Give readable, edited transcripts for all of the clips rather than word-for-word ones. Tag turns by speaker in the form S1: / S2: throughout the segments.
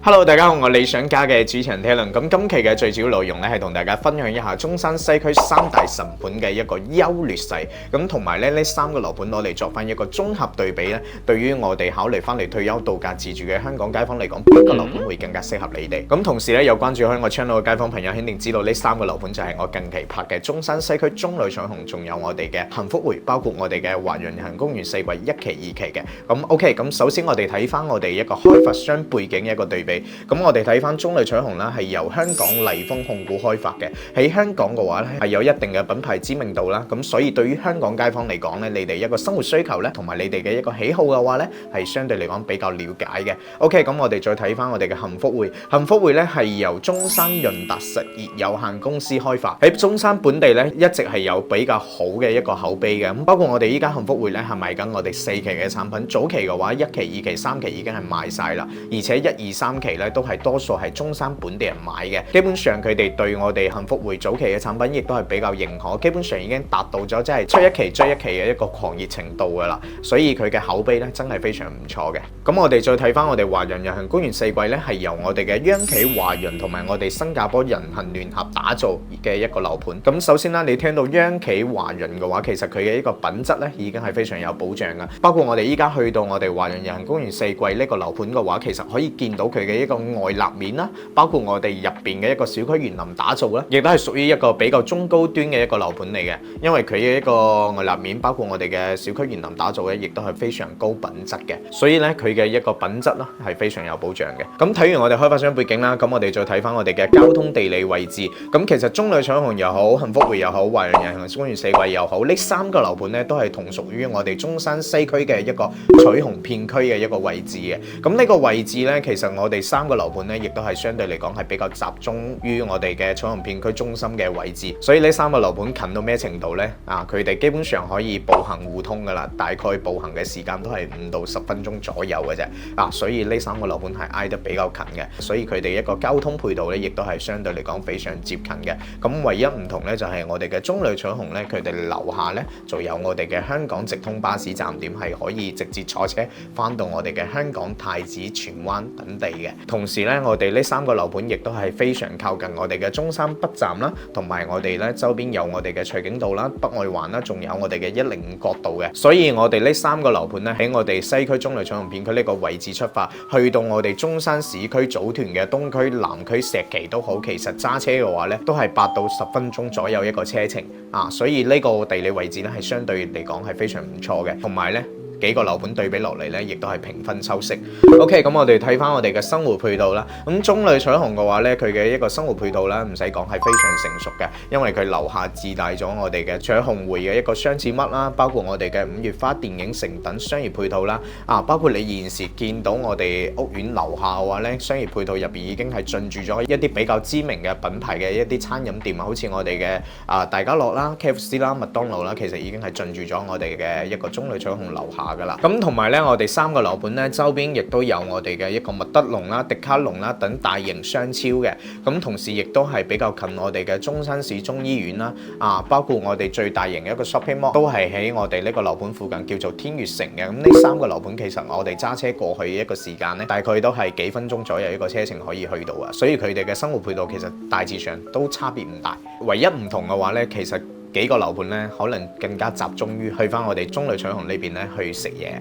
S1: Hello， 大家好，我理想家嘅主持人 Talon。咁今期嘅最主要內容咧，係同大家分享一下中山西區三大神盤嘅一個優劣勢。咁同埋咧，呢三個樓盤攞嚟作翻一個綜合對比咧，對於我哋考慮翻嚟退休度假自住嘅香港街坊嚟講，邊個樓盤會更加適合你哋？咁同時咧，有關注開我 channel 嘅街坊朋友，肯定知道呢三個樓盤就係我近期拍嘅中山西區中旅彩虹，仲有我哋嘅幸福匯，包括我哋嘅華潤人行公園4季1期、2期嘅。咁 OK， 咁首先我哋睇翻我哋一個開發商背景嘅一個對比。咁我哋睇翻中旅彩虹啦，係由香港麗豐控股開發嘅，喺香港嘅話咧係有一定嘅品牌知名度啦。咁所以對於香港街坊嚟講咧，你哋一個生活需求咧，同埋你哋嘅一個喜好嘅話咧，係相對嚟講比較了解嘅。OK， 咁我哋再睇翻我哋嘅幸福匯，幸福匯咧係由中山潤達實業有限公司開發，喺中山本地咧一直係有比較好嘅一個口碑嘅。咁包括我哋依家幸福匯咧係賣緊我哋4期嘅產品，早期嘅話1期、2期、3期已經係賣晒啦，而且1、2、3期咧都係多數係中山本地人買嘅，基本上佢哋對我哋幸福匯早期嘅產品亦都係比較認可，基本上已經達到咗即係出1期追1期嘅一個狂熱程度噶啦，所以佢嘅口碑咧真係非常唔錯嘅。咁我哋再睇翻我哋華潤人行公園4季咧，係由我哋嘅央企華潤同埋我哋新加坡人行聯合打造嘅一個樓盤。咁首先啦，你聽到央企華潤嘅話，其實佢嘅一個品質咧已經係非常有保障噶。包括我哋依家去到我哋華潤人行公園4季呢個樓盤嘅話，其實可以見到佢嘅一個外立面啦，包括我哋入邊嘅一個小區園林打造啦，亦都係屬於一個比較中高端嘅一個樓盤嚟嘅。因為佢嘅一個外立面，包括我哋嘅小區園林打造咧，亦都係非常高品質嘅。所以咧，佢嘅一個品質啦係非常有保障嘅。咁睇完我哋開發商背景啦，咁我哋再睇翻我哋嘅交通地理位置。咁其實中旅彩虹又好，幸福匯又好，華潤人行公園4季又好，呢三個樓盤咧都係同屬於我哋中山西區嘅一個彩虹片區嘅一個位置嘅。咁呢個位置咧，其實我哋三個樓盤咧，亦都係相對嚟講係比較集中於我哋嘅彩虹片區中心嘅位置。所以呢三個樓盤近到咩程度咧？佢哋基本上可以步行互通噶啦，大概步行嘅時間都係5到10分鐘左右嘅啫。所以呢三個樓盤係挨得比較近嘅，所以佢哋一個交通配套咧，亦都係相對嚟講非常接近嘅。咁唯一唔同咧，就係我哋嘅中旅彩虹咧，佢哋樓下咧就有我哋嘅香港直通巴士站點，係可以直接坐車翻到我哋嘅香港太子、荃灣等地嘅。同時咧，我哋呢三個樓盤亦都係非常靠近我哋嘅中山北站啦，同埋我哋咧周邊有我哋嘅翠景道啦、北愛環啦，仲有我哋嘅105角道嘅。所以我哋呢三個樓盤咧喺我哋西區中旅彩虹片區呢個位置出發，去到我哋中山市區組團嘅東區、南區、石岐都好，其實揸車嘅話咧都係8到10分鐘左右一個車程所以呢個地理位置咧係相對嚟講係非常唔錯嘅，同埋咧幾個樓盤對比落嚟咧，亦都係平分秋色。OK， 咁我哋睇翻我哋嘅生活配套啦。咁中旅彩虹嘅話咧，佢嘅一個生活配套啦，唔使講係非常成熟嘅，因為佢樓下自帶咗我哋嘅彩虹匯嘅一個雙子嘜啦，包括我哋嘅5月花電影城等商業配套啦。包括你現時見到我哋屋苑樓下嘅話咧，商業配套入邊已經係進駐咗一啲比較知名嘅品牌嘅一啲餐飲店啊，好似我哋嘅大家樂啦、KFC 啦、麥當勞啦，其實已經係進駐咗我哋嘅一個中旅彩虹樓下。咁同埋咧，我哋三個樓盤咧周邊亦都有我哋嘅一個麥德龍啦、迪卡龍啦等大型商超嘅。咁同時亦都係比較近我哋嘅中山市中醫院啦。包括我哋最大型嘅一個 shopping mall 都係喺我哋呢個樓盤附近，叫做天悅城嘅。咁呢三個樓盤其實我哋揸車過去嘅一個時間咧，大概都係幾分鐘左右一個車程可以去到啊。所以佢哋嘅生活配套其實大致上都差別唔大。唯一唔同嘅話咧，其實幾個樓盤咧，可能更加集中於去翻我哋中旅彩虹呢邊咧去食嘢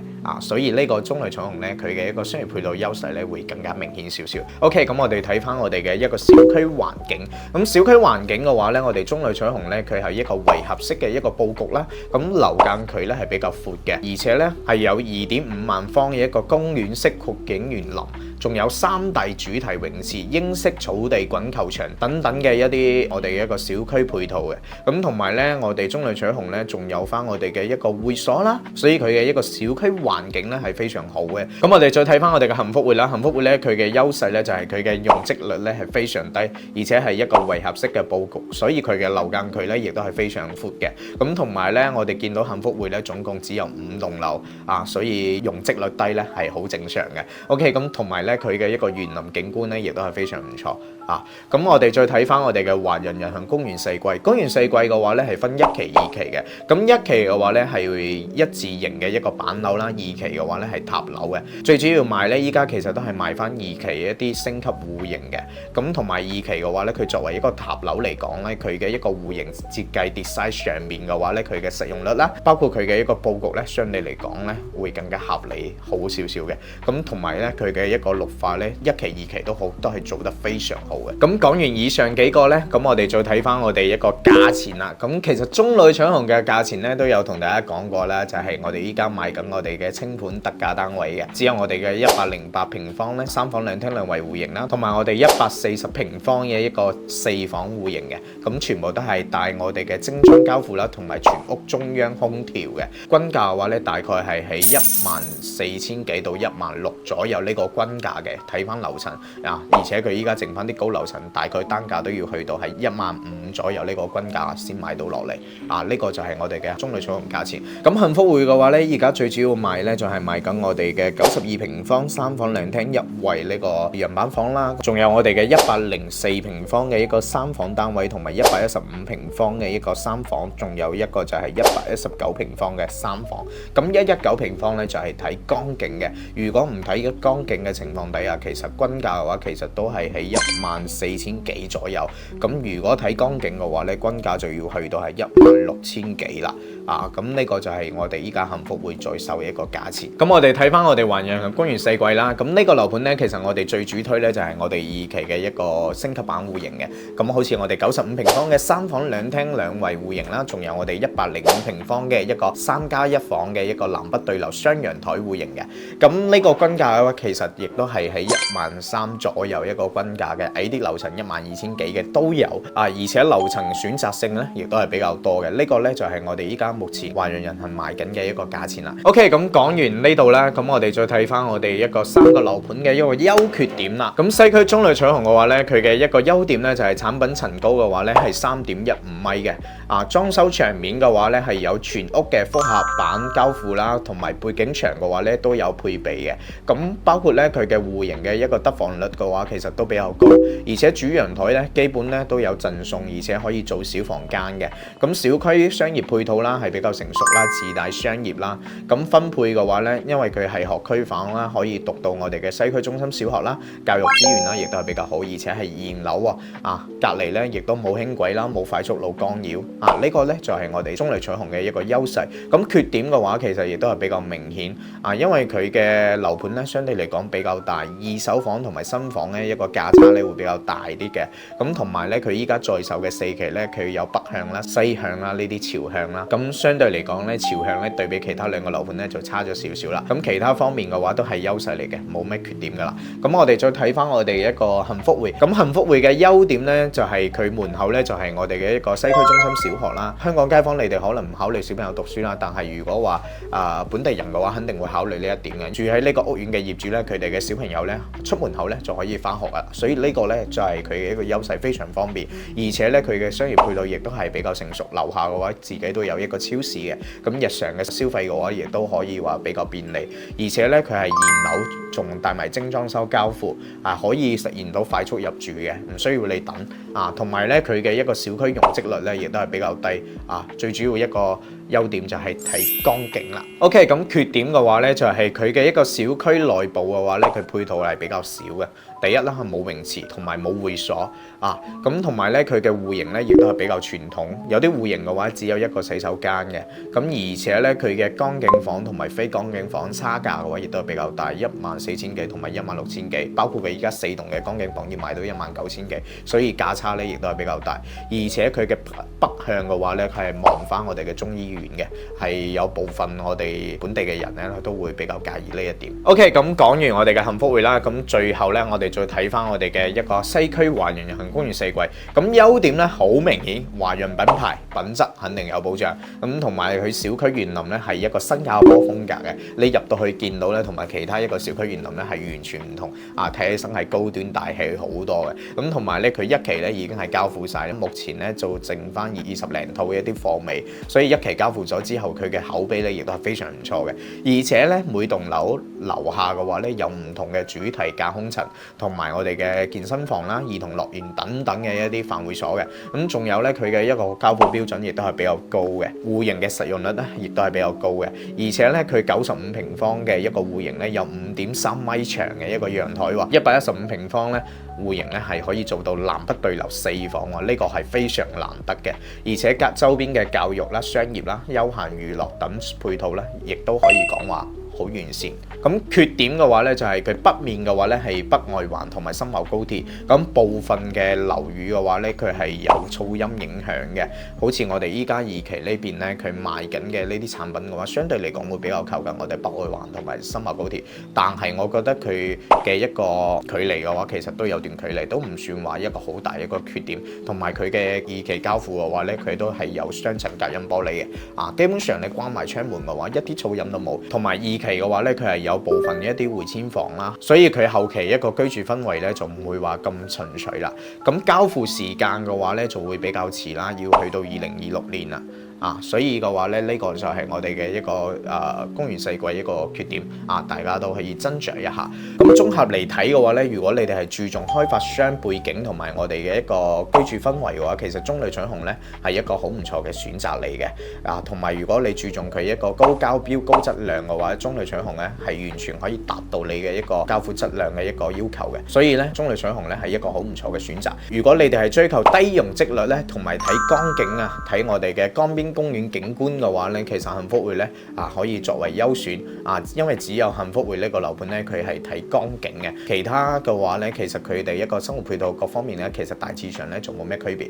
S1: 所以呢個中旅彩虹咧，佢嘅一個商業配套優勢咧會更加明顯少少。OK， 咁我哋睇翻我哋嘅一個小區環境。咁小區環境嘅話咧，我哋中旅彩虹咧，佢係一個圍合式嘅一個佈局啦。咁樓間距咧係比較闊嘅，而且咧係有2.5萬方嘅一個公園式闊景園林，仲有3大主題泳池、英式草地滾球場等等嘅一啲我哋嘅一個小區配套嘅。咁同埋咧，我哋中旅彩虹咧仲有翻我哋嘅一個會所啦，所以佢嘅一個小區環境咧係非常好嘅。咁我哋再睇翻我哋嘅幸福匯啦，幸福匯咧佢嘅優勢咧就係佢嘅容積率咧係非常低，而且係一個圍合式嘅佈局，所以佢嘅樓間距咧亦都係非常闊嘅。咁同埋咧，我哋見到幸福匯咧總共只有5棟樓所以容積率低咧係好正常嘅。OK， 咁同埋咧佢嘅一個園林景觀咧，亦都係非常唔錯啊。咁我哋再睇翻我哋嘅華人人行公園四季，公園四季嘅話咧係分一期、二期嘅。咁一期嘅話咧係會一字形嘅一個板樓啦，二期嘅話咧係塔樓嘅。最主要賣咧依家其實都係賣翻二期一啲升級戶型嘅。咁同埋二期嘅話咧，佢作為一個塔樓嚟講咧，佢嘅一個戶型設計 design 上面嘅話咧，佢嘅實用率啦，包括佢嘅一個佈局咧，相對嚟講咧會更加合理好少少嘅。咁同埋咧佢嘅一個綠化咧，一期、二期都好，都係做得非常好嘅。咁講完以上幾個咧，咁我哋再睇翻我哋一個價錢啦。咁其實中旅搶紅嘅價錢咧都有同大家講過啦，就係我哋依家賣緊我哋嘅清盤特價單位嘅，只有我哋嘅108平方咧3房2廳2衛戶型啦，同埋我哋140平方嘅一個4房戶型嘅，咁全部都係帶我哋嘅精裝交付啦，同埋全屋中央空調嘅。均價嘅話咧，大概係喺14000幾到16000左右呢個均價嘅。睇翻樓層啊，而且佢依家剩翻啲高樓層，大概單價都要去到係15000左右呢個均價先買到落嚟啊。呢個就係我哋嘅中旅搶紅價錢。咁幸福會嘅話咧，而家最主要賣咧就係賣緊我哋嘅92平方3房2廳1衛呢個樣板房啦，仲有我哋嘅104平方嘅一個3房單位，同埋115平方嘅一個3房，仲有一個就係119平方嘅3房。咁119平方咧就係睇江景嘅，如果唔睇江景嘅情況底下，其實均價嘅話其實都係喺14000幾左右。咁如果睇江景嘅話咧，均價就要去到係16000幾啦。啊，咁呢個就係我哋依家幸福會再售嘅一個價錢。咁我哋睇翻我哋華人人行公園四季啦。咁呢個樓盤咧，其實我哋最主推咧就係我哋2期嘅一個升級版戶型嘅。咁好似我哋95平方嘅3房2廳2衛戶型啦，仲有我哋105平方嘅一個3+1房嘅一個南北對流雙陽台戶型嘅。咁呢個均價嘅話，其實亦都係喺13000左右一個均價嘅，矮啲樓層12000幾嘅都有啊，而且樓層選擇性咧亦都係比較多嘅。呢個咧就係我哋依家目前華人人行賣緊嘅一個價錢啦。OK， 咁講完呢度啦，咁我哋再睇翻我哋一個3個樓盤嘅一個優缺點啦。咁西區中旅搶紅嘅話咧，佢嘅一個優點咧就係產品層高嘅話咧係3.15米嘅，啊裝修牆面嘅話咧係有全屋嘅複合板交付啦，同埋背景牆嘅話咧都有配備嘅。咁包括咧佢嘅戶型嘅一個得房率嘅話，其實都比較高，而且主陽台咧基本咧都有贈送，而且可以做小房間嘅。咁小區商業配套啦係比較成熟啦，自帶商業啦。咁分配嘅話咧，因為佢係學區房啦，可以讀到我哋嘅西區中心小學啦，教育資源啦亦都係比較好，而且係現樓喎。啊，隔離咧亦都冇輕軌啦，冇快速路干擾。啊，呢個咧就係我哋中旅搶紅嘅一個優勢。咁缺點嘅話，其實亦都係比較明顯。啊，因為佢嘅樓盤咧相對嚟講比較大，二手房同埋新房咧一個價差咧會比較大啲嘅。咁同埋咧佢依家在售嘅4期咧，佢有北向啦、西向啦呢啲朝向啦。咁相對嚟講咧，朝向咧對比其他兩個樓盤咧就差咗少少啦。咁其他方面嘅話都係優勢嚟嘅，冇咩缺點噶啦。咁我哋再睇翻我哋一個幸福會。咁幸福會嘅優點咧就係佢門口咧就係我哋嘅一個西區中心小學啦。香港街坊你哋可能唔考慮小朋友讀書啦，但係如果話本地人嘅話，肯定會考慮呢一點嘅。住喺呢個屋苑嘅業主咧，佢哋嘅小朋友咧出門口咧就可以翻學啦。所以呢個咧就係佢嘅一個優勢，非常方便。而且咧佢嘅商業配套亦都係比較成熟，樓下嘅話自己都有一個超市嘅。咁日常嘅消費嘅話，亦都可以話比較便利。而且咧佢係現樓，仲帶埋精裝修交付啊，可以實現到快速入住嘅，唔需要你等啊。同埋咧佢嘅一個小區容積率咧亦都係比較低啊。最主要一個優點就係睇江景啦。OK， 咁缺點嘅話咧就係佢嘅一個小區內部嘅話咧，佢配套係比較少嘅。第一啦係冇泳池同埋冇會所啊，咁同埋咧佢嘅戶型咧亦都係比較傳統，有啲戶型嘅話只有一個洗手間嘅。咁而且咧佢嘅江景房同埋非江景房差價嘅話亦都係比較大，14000幾同埋16000幾，包括佢依家4棟嘅江景房要賣到19000幾，所以價差咧亦都係比較大。而且佢嘅北向嘅話咧係望翻我哋嘅中醫院嘅，係有部分我哋本地嘅人咧都會比較介意呢一點。OK， 咁講完我哋嘅幸福會啦，咁最後咧我哋再睇翻我哋嘅一個西區華人人行公園四季。咁優點咧好明顯，華人品牌品質肯定有保障。咁同埋佢小區園林咧係一個新加坡風格嘅，你入到去見到咧同埋其他一個小區園林咧係完全唔同啊，睇起身係高端大氣好多嘅。咁同埋咧佢一期咧已經係交付晒，目前咧就剩翻20零套嘅一啲貨尾，所以一期交付咗之後，佢嘅口碑咧亦都係非常唔錯嘅。而且咧每棟樓樓下嘅話咧有唔同嘅主題架空層，同埋我哋嘅健身房啦、兒童樂園等等嘅一啲飯會所嘅。咁仲有咧，佢嘅一個交付標準亦都係比較高嘅，戶型嘅實用率咧亦都係比較高嘅。而且咧，佢95平方嘅一個戶型咧，有5.3米長嘅一個陽台喎，115平方咧戶型咧係可以做到南北對流4房喎，呢個係非常難得嘅。而且隔周邊嘅教育啦、商業啦、休閒娛樂等配套咧，亦都可以講話好完善。咁缺點嘅話咧，就係佢北面嘅話咧係北外環同埋深茂高鐵，咁部分嘅樓宇嘅話咧，佢係有噪音影響嘅。好似我哋依家二期呢邊咧，佢賣緊嘅呢啲產品嘅話，相對嚟講會比較靠近我哋北外環同埋深茂高鐵。但係我覺得佢嘅一個距離嘅話，其實都有段距離，都唔算話一個好大一個缺點。同埋佢嘅二期交付嘅話咧，佢都係有雙層隔音玻璃嘅。基本上你關埋窗門嘅話，一啲噪音都冇。同埋二期嘅話咧，佢係有部分嘅一啲回遷房啦，所以佢後期一個居住氛圍咧就唔會話咁純粹啦。咁交付時間嘅話咧就會比較遲啦，要去到2026年啦。所以嘅話咧，呢個就係我哋嘅一個公園四季一個缺點大家都可以斟酌一下。咁綜合嚟睇嘅話咧，如果你哋係注重開發商背景同埋我哋嘅一個居住氛圍嘅話，其實中旅彩虹咧係一個好唔錯嘅選擇嚟嘅。同埋如果你注重佢一個高交標、高質量嘅話，中旅彩虹咧係完全可以達到你嘅一個交付質量嘅一個要求嘅。所以咧，中旅彩虹咧係一個好唔錯嘅選擇。如果你哋係追求低容積率咧，同埋睇江景睇我哋嘅江邊公園景觀嘅話咧，其實幸福匯咧可以作為優選因為只有幸福匯呢個樓盤咧，佢係睇江景嘅，其他嘅話咧，其實佢哋一個生活配套各方面咧，其實大致上咧仲冇咩區別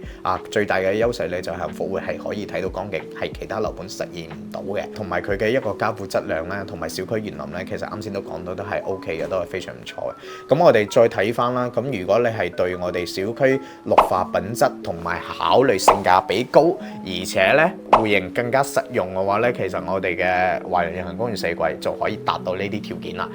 S1: 最大嘅優勢咧就係幸福匯係可以睇到江景，係其他樓盤實現唔到嘅，同埋佢嘅一個交付質量咧，同埋小區園林咧，其實啱先都講到都係 OK 嘅，都係非常唔錯嘅。咁我哋再睇翻啦，咁如果你係對我哋小區綠化品質同埋考慮性價比高，而且咧戶型更加實用嘅話咧，其實我哋嘅華人夜行公園四季就可以達到呢啲條件啦。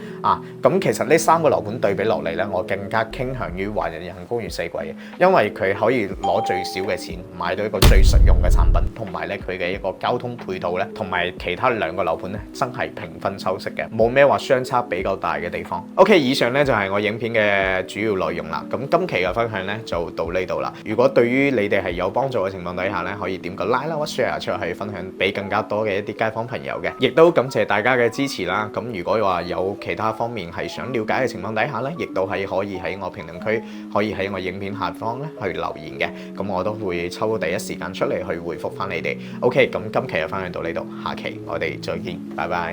S1: 咁其實呢3個樓盤對比落嚟咧，我更加傾向於華人夜行公園四季嘅，因為佢可以攞最少嘅錢買到一個最實用嘅產品，同埋咧佢嘅一個交通配套咧，同埋其他2個樓盤咧真係平分秋色嘅，冇咩話相差比較大嘅地方。OK， 以上咧就係我影片嘅主要內容啦。咁今期嘅分享咧就到呢度啦。如果對於你哋係有幫助嘅情況底下咧，可以點個 like 啦，或 share 出去分享俾更加多嘅一啲街坊朋友嘅，亦都感謝大家嘅支持啦。咁如果話有其他方面係想了解嘅情況底下咧，亦都係可以喺我評論區，可以喺我影片下方咧去留言嘅，咁我都會抽第一時間出嚟去回覆翻你哋。OK，咁今期就分享到呢度，下期我哋再見，拜拜。